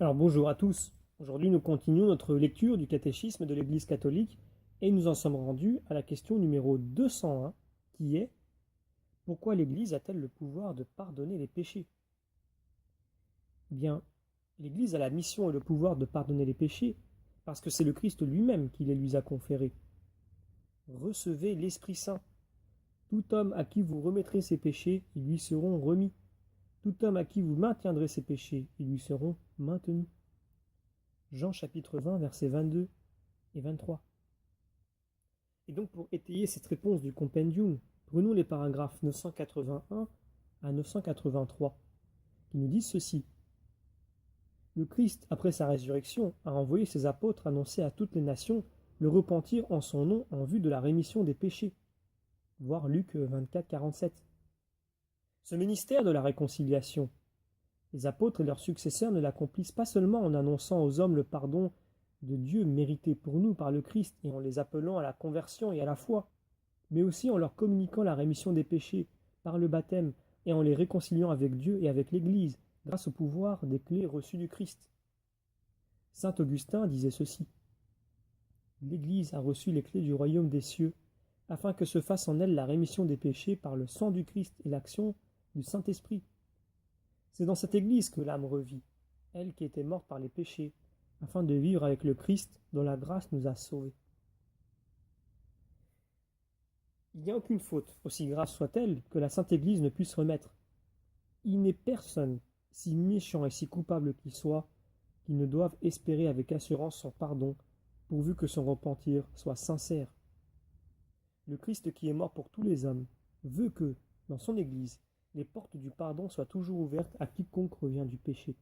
Alors bonjour à tous. Aujourd'hui nous continuons notre lecture du catéchisme de l'Église catholique et nous en sommes rendus à la question numéro 201 qui est: pourquoi l'Église a-t-elle le pouvoir de pardonner les péchés? Eh bien, l'Église a la mission et le pouvoir de pardonner les péchés parce que c'est le Christ lui-même qui les lui a conférés. Recevez l'Esprit Saint. Tout homme à qui vous remettrez ses péchés, ils lui seront remis. Tout homme à qui vous maintiendrez ses péchés, ils lui seront maintenus. Jean chapitre 20, versets 22 et 23. Et donc pour étayer cette réponse du compendium, prenons les paragraphes 981 à 983, qui nous disent ceci. Le Christ, après sa résurrection, a envoyé ses apôtres annoncer à toutes les nations le repentir en son nom en vue de la rémission des péchés. Voir Luc 24, 47. Ce ministère de la réconciliation, les apôtres et leurs successeurs ne l'accomplissent pas seulement en annonçant aux hommes le pardon de Dieu mérité pour nous par le Christ et en les appelant à la conversion et à la foi, mais aussi en leur communiquant la rémission des péchés par le baptême et en les réconciliant avec Dieu et avec l'Église grâce au pouvoir des clés reçues du Christ. Saint Augustin disait ceci: l'Église a reçu les clés du royaume des cieux, afin que se fasse en elle la rémission des péchés par le sang du Christ et l'action du Saint-Esprit. C'est dans cette Église que l'âme revit, elle qui était morte par les péchés, afin de vivre avec le Christ dont la grâce nous a sauvés. Il n'y a aucune faute, aussi grave soit-elle, que la Sainte Église ne puisse remettre. Il n'est personne, si méchant et si coupable qu'il soit, qui ne doive espérer avec assurance son pardon, pourvu que son repentir soit sincère. Le Christ qui est mort pour tous les hommes veut que, dans son Église, les portes du pardon soient toujours ouvertes à quiconque revient du péché.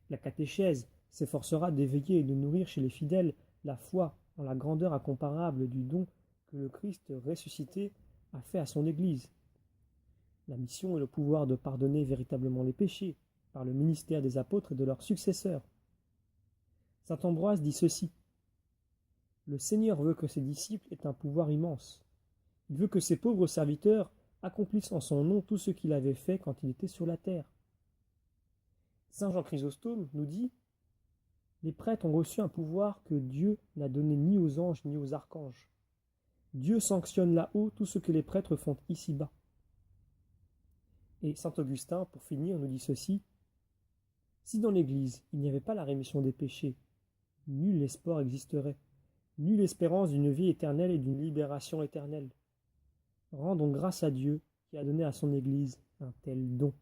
La catéchèse s'efforcera d'éveiller et de nourrir chez les fidèles la foi en la grandeur incomparable du don que le Christ ressuscité a fait à son Église. La mission et le pouvoir de pardonner véritablement les péchés par le ministère des apôtres et de leurs successeurs. Saint Ambroise dit ceci: le Seigneur veut que ses disciples aient un pouvoir immense. Il veut que ses pauvres serviteurs accomplissent en son nom tout ce qu'il avait fait quand il était sur la terre. Saint Jean Chrysostome nous dit: les prêtres ont reçu un pouvoir que Dieu n'a donné ni aux anges ni aux archanges. Dieu sanctionne là-haut tout ce que les prêtres font ici-bas. Et saint Augustin, pour finir, nous dit ceci: si dans l'Église il n'y avait pas la rémission des péchés, nul espoir existerait, nulle espérance d'une vie éternelle et d'une libération éternelle. Rendons grâce à Dieu qui a donné à son Église un tel don.